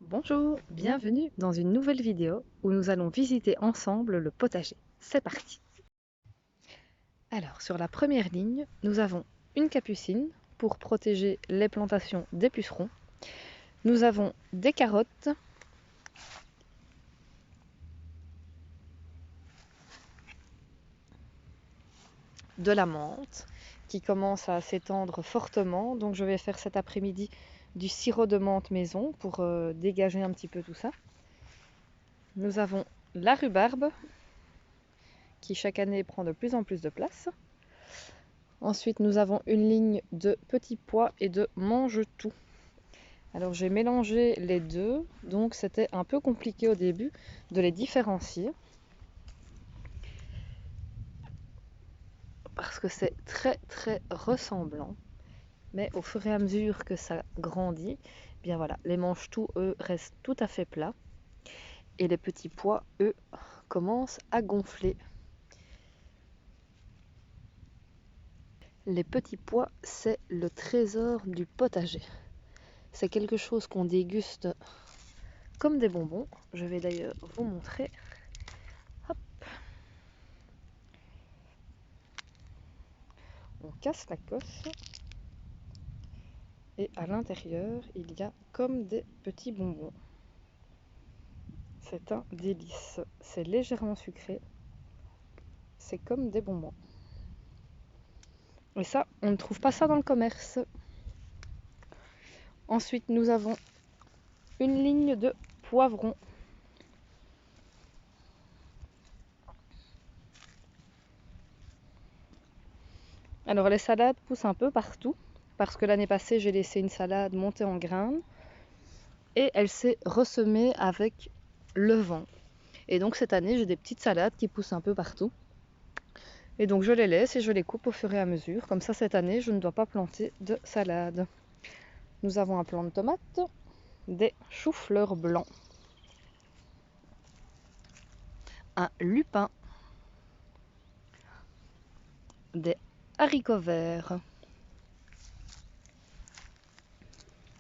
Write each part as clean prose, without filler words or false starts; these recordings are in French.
Bonjour, bienvenue dans une nouvelle vidéo où nous allons visiter ensemble le potager. C'est parti! Alors, sur la première ligne, nous avons une capucine pour protéger les plantations des pucerons. Nous avons des carottes, de la menthe qui commence à s'étendre fortement, donc je vais faire cet après-midi du sirop de menthe maison pour dégager un petit peu tout ça. Nous avons la rhubarbe qui chaque année prend de plus en plus de place. Ensuite, nous avons une ligne de petits pois et de mange-tout. Alors, j'ai mélangé les deux, donc c'était un peu compliqué au début de les différencier. Parce que c'est très ressemblant. Mais au fur et à mesure que ça grandit, bien voilà, les mange-tout, eux, restent tout à fait plats. Et les petits pois, eux, commencent à gonfler. Les petits pois, c'est le trésor du potager. C'est quelque chose qu'on déguste comme des bonbons. Je vais d'ailleurs vous montrer. Hop. On casse la cosse. Et à l'intérieur, il y a comme des petits bonbons. C'est un délice. C'est légèrement sucré. C'est comme des bonbons. Et ça, on ne trouve pas ça dans le commerce. Ensuite, nous avons une ligne de poivrons. Alors les salades poussent un peu partout parce que l'année passée j'ai laissé une salade monter en graines et elle s'est ressemée avec le vent. Et donc cette année j'ai des petites salades qui poussent un peu partout. Et donc je les laisse et je les coupe au fur et à mesure. Comme ça cette année je ne dois pas planter de salade. Nous avons un plant de tomates, des choux-fleurs blancs, un lupin, des haricots verts,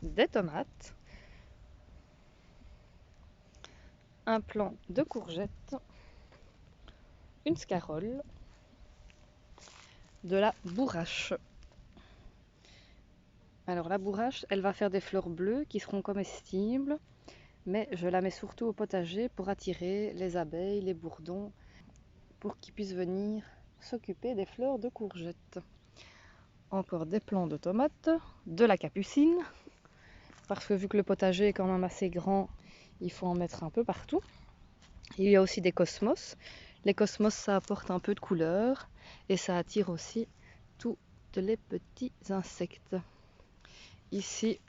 des tomates, un plant de courgettes, une scarole, de la bourrache. Alors la bourrache, elle va faire des fleurs bleues qui seront comestibles, mais je la mets surtout au potager pour attirer les abeilles, les bourdons, pour qu'ils puissent venir s'occuper des fleurs de courgettes. Encore des plants de tomates, de la capucine, parce que vu que le potager est quand même assez grand, il faut en mettre un peu partout. Il y a aussi des cosmos. Les cosmos, ça apporte un peu de couleur et ça attire aussi tous les petits insectes. Ici,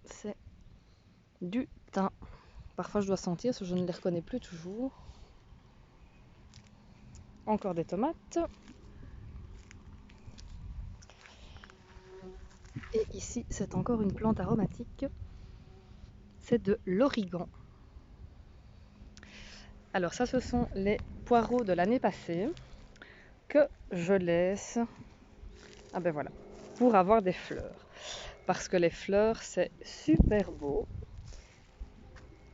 c'est du thym. Parfois je dois sentir parce que je ne les reconnais plus toujours. Encore des tomates. Et ici, c'est encore une plante aromatique. C'est de l'origan. Alors ça, ce sont les poireaux de l'année passée que je laisse, ah ben voilà, pour avoir des fleurs. Parce que les fleurs, c'est super beau.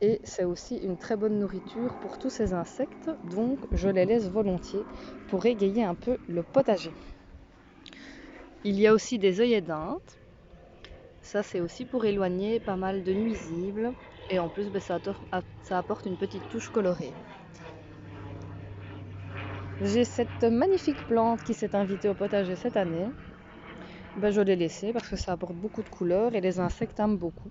Et c'est aussi une très bonne nourriture pour tous ces insectes. Donc je les laisse volontiers pour égayer un peu le potager. Il y a aussi des œillets d'Inde. Ça, c'est aussi pour éloigner pas mal de nuisibles. Et en plus, ça apporte une petite touche colorée. J'ai cette magnifique plante qui s'est invitée au potager cette année. Je l'ai laissée parce que ça apporte beaucoup de couleurs et les insectes aiment beaucoup.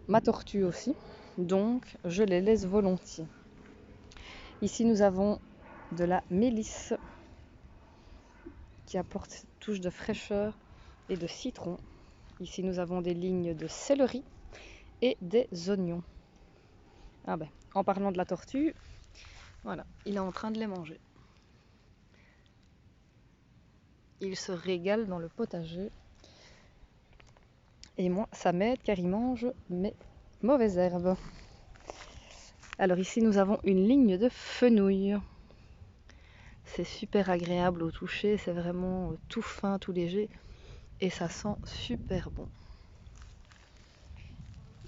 Ma tortue aussi. Donc, je les laisse volontiers. Ici, nous avons de la mélisse qui apporte cette touche de fraîcheur et de citron. Ici, nous avons des lignes de céleri et des oignons. Ah ben, en parlant de la tortue, voilà, il est en train de les manger. Il se régale dans le potager. Et moi, ça m'aide car il mange mes mauvaises herbes. Alors ici, nous avons une ligne de fenouil. C'est super agréable au toucher, c'est vraiment tout fin, tout léger. et ça sent super bon.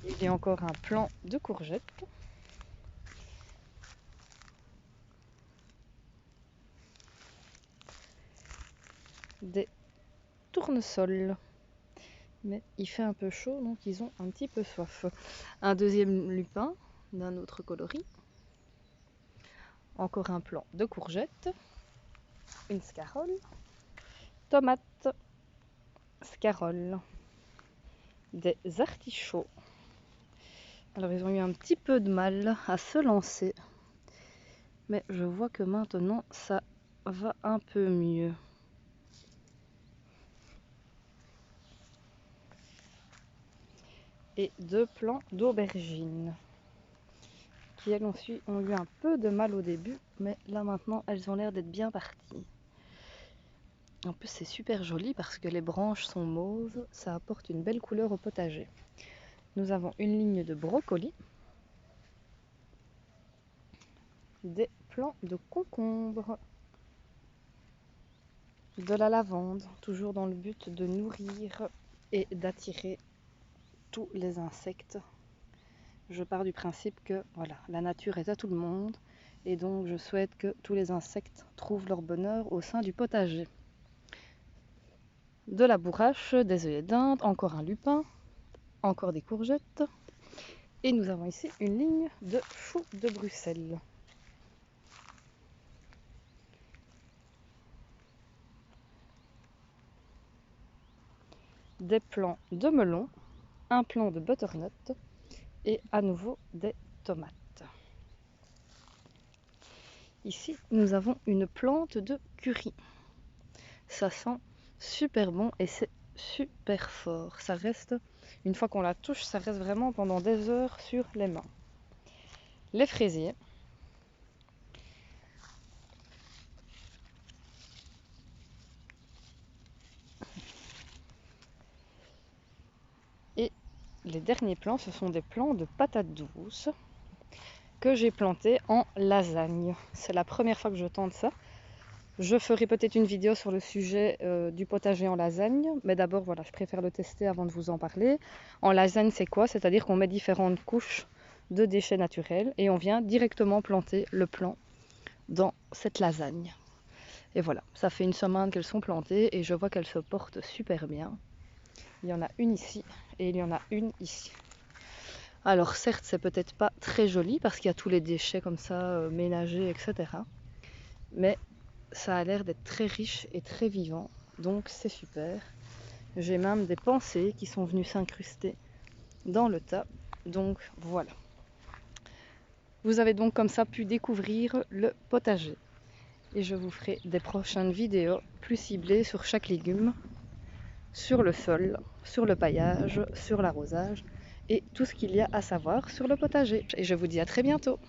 Il y a encore un plant de courgettes. Des tournesols. Mais il fait un peu chaud, donc ils ont un petit peu soif. Un deuxième lupin d'un autre coloris. Encore un plant de courgettes. Une scarole. Tomates. Scarole. Des artichauts. Alors ils ont eu un petit peu de mal à se lancer. Mais je vois que maintenant ça va un peu mieux. Et 2 plants d'aubergines qui elles ont eu un peu de mal au début, mais là maintenant elles ont l'air d'être bien parties. En plus c'est super joli parce que les branches sont mauves, ça apporte une belle couleur au potager. Nous avons une ligne de brocolis, des plants de concombre, de la lavande, toujours dans le but de nourrir et d'attirer tous les insectes. Je pars du principe que voilà, la nature est à tout le monde et donc je souhaite que tous les insectes trouvent leur bonheur au sein du potager. De la bourrache, des œillets d'Inde, encore un lupin, encore des courgettes et nous avons ici une ligne de choux de Bruxelles. Des plants de melon, un plant de butternut et à nouveau des tomates. Ici, nous avons une plante de curry. Ça sent super bon et c'est super fort. Ça reste, une fois qu'on la touche, ça reste vraiment pendant des heures sur les mains. Les fraisiers. Et les derniers plants, ce sont des plants de patates douces que j'ai plantés en lasagne. C'est la première fois que je tente ça. Je ferai peut-être une vidéo sur le sujet du potager en lasagne, mais d'abord voilà, je préfère le tester avant de vous en parler. En lasagne, c'est quoi? C'est-à-dire qu'on met différentes couches de déchets naturels et on vient directement planter le plant dans cette lasagne. Et voilà, ça fait une semaine qu'elles sont plantées et je vois qu'elles se portent super bien. Il y en a une ici et il y en a une ici. Alors certes, c'est peut-être pas très joli parce qu'il y a tous les déchets comme ça ménagés, etc. Mais ça a l'air d'être très riche et très vivant, donc c'est super. J'ai même des pensées qui sont venues s'incruster dans le tas, donc voilà. Vous avez donc comme ça pu découvrir le potager. Et je vous ferai des prochaines vidéos plus ciblées sur chaque légume, sur le sol, sur le paillage, sur l'arrosage et tout ce qu'il y a à savoir sur le potager. Et je vous dis à très bientôt.